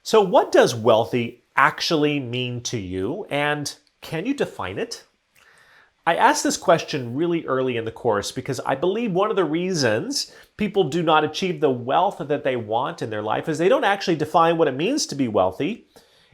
So what does wealthy actually mean to you, and can you define it? I asked this question really early in the course because I believe one of the reasons people do not achieve the wealth that they want in their life is they don't actually define what it means to be wealthy,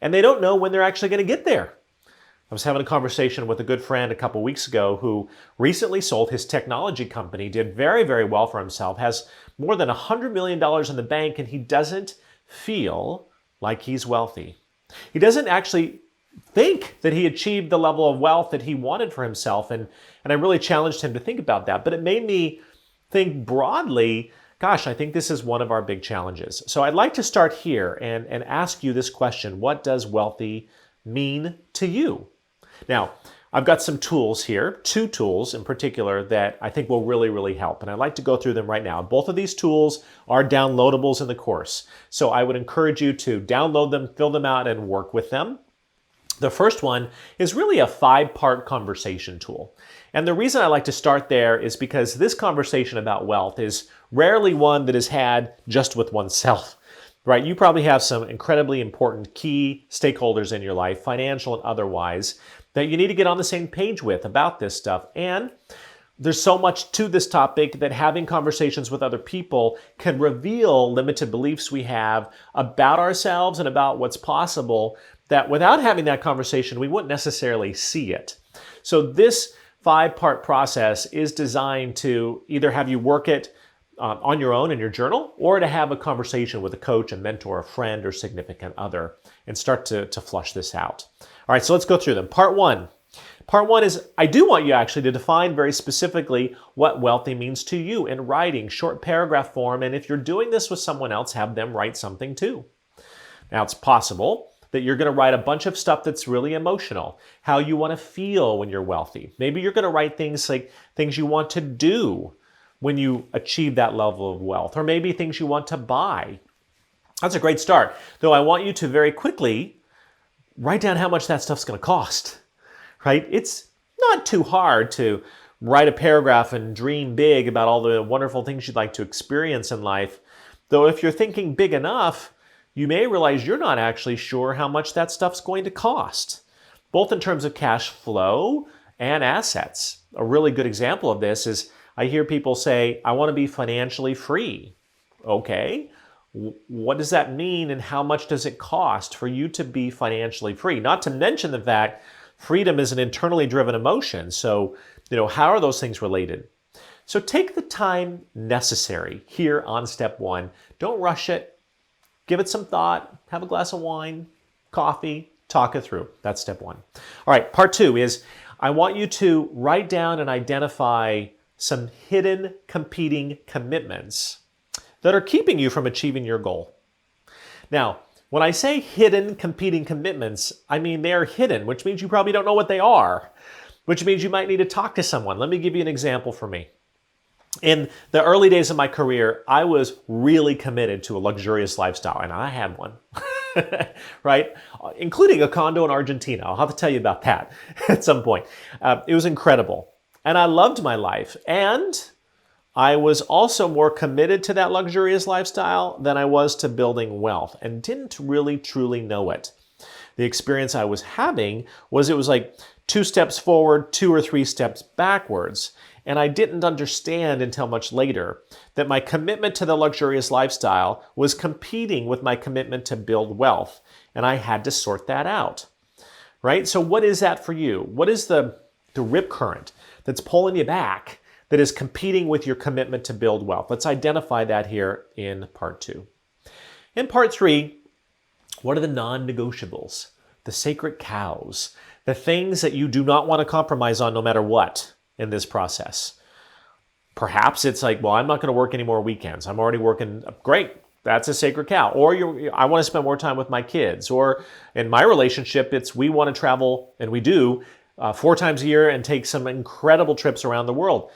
and they don't know when they're actually going to get there. I was having a conversation with a good friend a couple weeks ago who recently sold his technology company, did very, very well for himself, has more than $100 million in the bank, and he doesn't feel like he's wealthy. He doesn't actually think that he achieved the level of wealth that he wanted for himself, and I really challenged him to think about that. But it made me think broadly, gosh, I think this is one of our big challenges. So I'd like to start here and ask you this question: what does wealthy mean to you? Now, I've got some tools here, 2 tools in particular that I think will really, really help. And I'd like to go through them right now. Both of these tools are downloadables in the course. So I would encourage you to download them, fill them out, and work with them. The first one is really a 5-part conversation tool. And the reason I like to start there is because this conversation about wealth is rarely one that is had just with oneself. Right? You probably have some incredibly important key stakeholders in your life, financial and otherwise, that you need to get on the same page with about this stuff. And there's so much to this topic that having conversations with other people can reveal limited beliefs we have about ourselves and about what's possible, that without having that conversation, we wouldn't necessarily see it. So this 5-part process is designed to either have you work it on your own in your journal, or to have a conversation with a coach, a mentor, a friend, or significant other, and start to flush this out. All right, so let's go through them. Part one. Part one is, I do want you actually to define very specifically what wealthy means to you in writing, short paragraph form, and if you're doing this with someone else, have them write something too. Now, it's possible that you're going to write a bunch of stuff that's really emotional, how you want to feel when you're wealthy. Maybe you're going to write things like things you want to do when you achieve that level of wealth, or maybe things you want to buy. That's a great start. Though I want you to very quickly write down how much that stuff's going to cost, right? It's not too hard to write a paragraph and dream big about all the wonderful things you'd like to experience in life. Though if you're thinking big enough, you may realize you're not actually sure how much that stuff's going to cost, both in terms of cash flow and assets. A really good example of this is I hear people say, I want to be financially free. Okay, what does that mean, and how much does it cost for you to be financially free? Not to mention the fact freedom is an internally driven emotion. So, how are those things related? So take the time necessary here on step 1. Don't rush it. Give it some thought. Have a glass of wine, coffee, talk it through. That's step 1. All right, part 2 is I want you to write down and identify some hidden competing commitments that are keeping you from achieving your goal. Now, when I say hidden competing commitments, I mean they're hidden, which means you probably don't know what they are, which means you might need to talk to someone. Let me give you an example for me. In the early days of my career, I was really committed to a luxurious lifestyle, and I had one, right? Including a condo in Argentina. I'll have to tell you about that at some point. It was incredible. And I loved my life, and I was also more committed to that luxurious lifestyle than I was to building wealth, and didn't really truly know it. The experience I was having was, it was like 2 steps forward, 2 or 3 steps backwards, and I didn't understand until much later that my commitment to the luxurious lifestyle was competing with my commitment to build wealth, and I had to sort that out, right? So what is that for you? What is the rip current that's pulling you back, that is competing with your commitment to build wealth? Let's identify that here in part 2. In part 3, what are the non-negotiables, the sacred cows, the things that you do not want to compromise on no matter what in this process? Perhaps it's like, well, I'm not going to work any more weekends. I'm already working. Great. That's a sacred cow. Or I want to spend more time with my kids. Or in my relationship, it's we want to travel, and we do, 4 times a year and take some incredible trips around the world.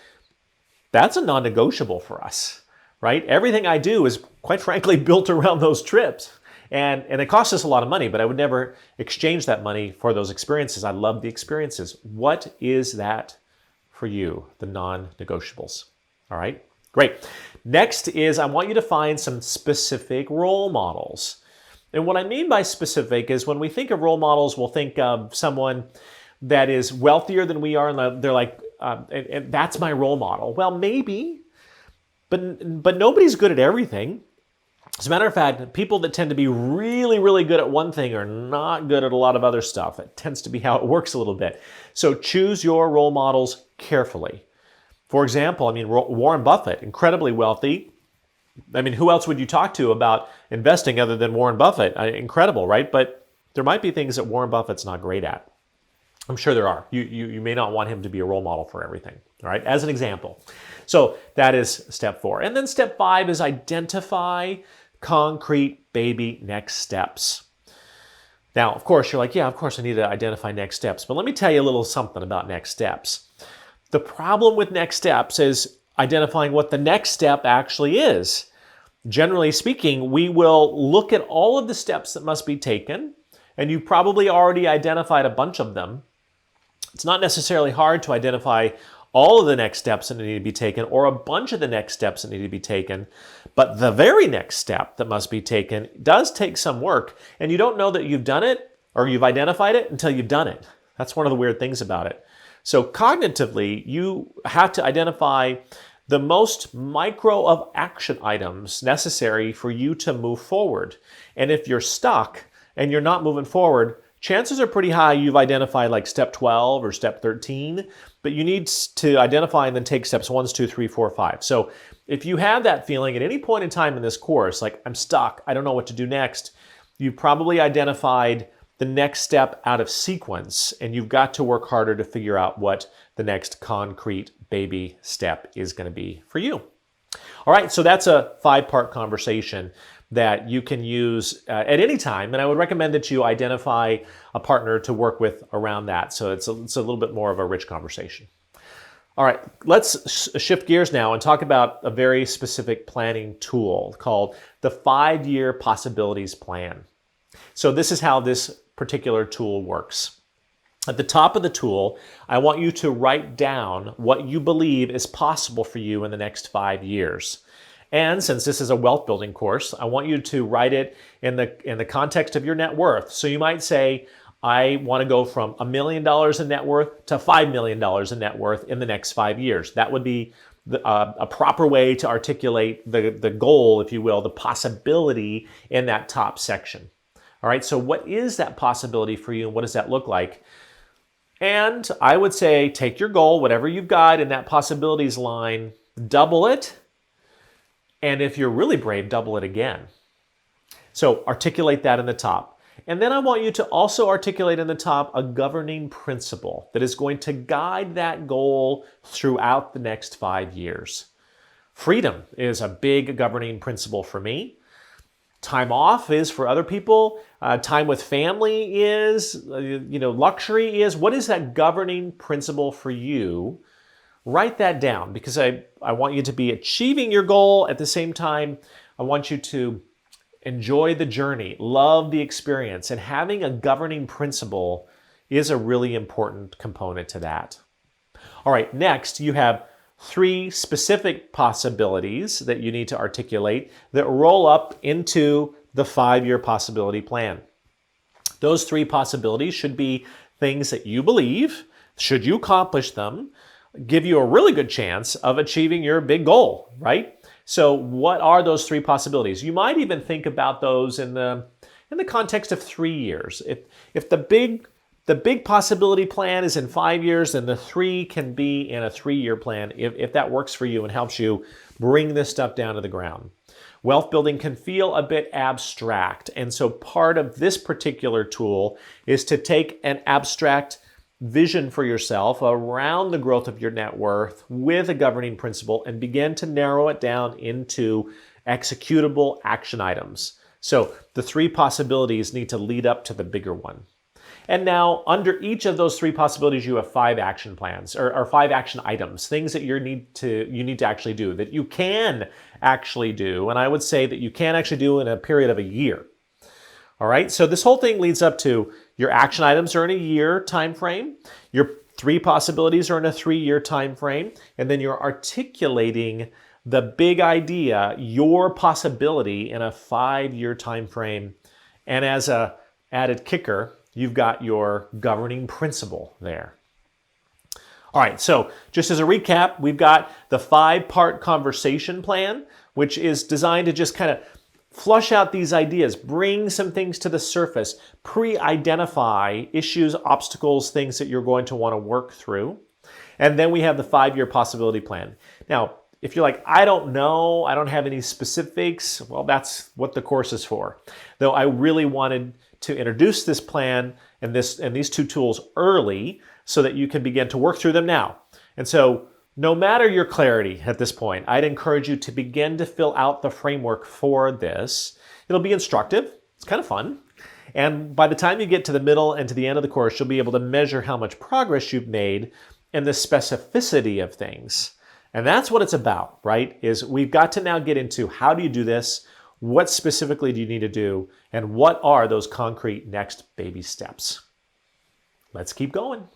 That's a non-negotiable for us, right? Everything I do is, quite frankly, built around those trips. And it costs us a lot of money, but I would never exchange that money for those experiences. I love the experiences. What is that for you, the non-negotiables? All right, great. Next is I want you to find some specific role models. And what I mean by specific is when we think of role models, we'll think of someone that is wealthier than we are, and they're like, and that's my role model. Well, maybe, but nobody's good at everything. As a matter of fact, people that tend to be really, really good at one thing are not good at a lot of other stuff. It tends to be how it works a little bit. So choose your role models carefully. For example, Warren Buffett, incredibly wealthy. Who else would you talk to about investing other than Warren Buffett? Incredible, right? But there might be things that Warren Buffett's not great at. I'm sure there are. You may not want him to be a role model for everything, all right? As an example. So that is step 4. And then step 5 is identify concrete baby next steps. Now, of course, you're like, yeah, of course I need to identify next steps. But let me tell you a little something about next steps. The problem with next steps is identifying what the next step actually is. Generally speaking, we will look at all of the steps that must be taken, and you've probably already identified a bunch of them. It's not necessarily hard to identify all of the next steps that need to be taken or a bunch of the next steps that need to be taken, but the very next step that must be taken does take some work, and you don't know that you've done it or you've identified it until you've done it. That's one of the weird things about it. So cognitively, you have to identify the most micro of action items necessary for you to move forward. And if you're stuck and you're not moving forward, chances are pretty high you've identified like step 12 or step 13, but you need to identify and then take steps 1, 2, 3, 4, 5. So if you have that feeling at any point in time in this course, like I'm stuck, I don't know what to do next, you've probably identified the next step out of sequence, and you've got to work harder to figure out what the next concrete baby step is going to be for you. All right, so that's a 5-part conversation that you can use at any time, and I would recommend that you identify a partner to work with around that, so it's a little bit more of a rich conversation. All right, let's shift gears now and talk about a very specific planning tool called the 5-year possibilities plan. So this is how this particular tool works. At the top of the tool, I want you to write down what you believe is possible for you in the next 5 years. And since this is a wealth building course, I want you to write it in the context of your net worth. So you might say, I want to go from $1 million in net worth to $5 million in net worth in the next 5 years. That would be a proper way to articulate the goal, if you will, the possibility in that top section. All right, so what is that possibility for you and what does that look like? And I would say take your goal, whatever you've got in that possibilities line, double it, and if you're really brave, double it again. So articulate that in the top. And then I want you to also articulate in the top a governing principle that is going to guide that goal throughout the next 5 years. Freedom is a big governing principle for me. Time off is for other people. Time with family is, luxury is. What is that governing principle for you? Write that down because I want you to be achieving your goal. At the same time, I want you to enjoy the journey, love the experience, and having a governing principle is a really important component to that. All right, next you have 3 specific possibilities that you need to articulate that roll up into the 5-year possibility plan. Those 3 possibilities should be things that you believe, should you accomplish them, give you a really good chance of achieving your big goal, right? So what are those 3 possibilities? You might even think about those in the context of 3 years. If the big possibility plan is in 5 years, then the 3 can be in a 3-year plan if that works for you and helps you bring this stuff down to the ground. Wealth building can feel a bit abstract, and so part of this particular tool is to take an abstract vision for yourself around the growth of your net worth with a governing principle and begin to narrow it down into executable action items. So the 3 possibilities need to lead up to the bigger one. And now under each of those 3 possibilities, you have 5 action plans or 5 action items, things that you need to actually do, that you can actually do. And I would say that you can actually do in a period of a year. All right, so this whole thing leads up to your action items are in a year time frame, your 3 possibilities are in a 3-year time frame, and then you're articulating the big idea, your possibility in a 5-year time frame And as a added kicker, you've got your governing principle there. All right, so just as a recap, we've got the 5-part conversation plan, which is designed to just kind of flush out these ideas, bring some things to the surface, pre-identify issues, obstacles, things that you're going to want to work through. And then we have the 5-year possibility plan. Now, if you're like, I don't know, I don't have any specifics, well, that's what the course is for. Though I really wanted to introduce this plan and these 2 tools early so that you can begin to work through them now. And so no matter your clarity at this point, I'd encourage you to begin to fill out the framework for this. It'll be instructive. It's kind of fun. And by the time you get to the middle and to the end of the course, you'll be able to measure how much progress you've made and the specificity of things. And that's what it's about, right? Is we've got to now get into how do you do this? What specifically do you need to do? And what are those concrete next baby steps? Let's keep going.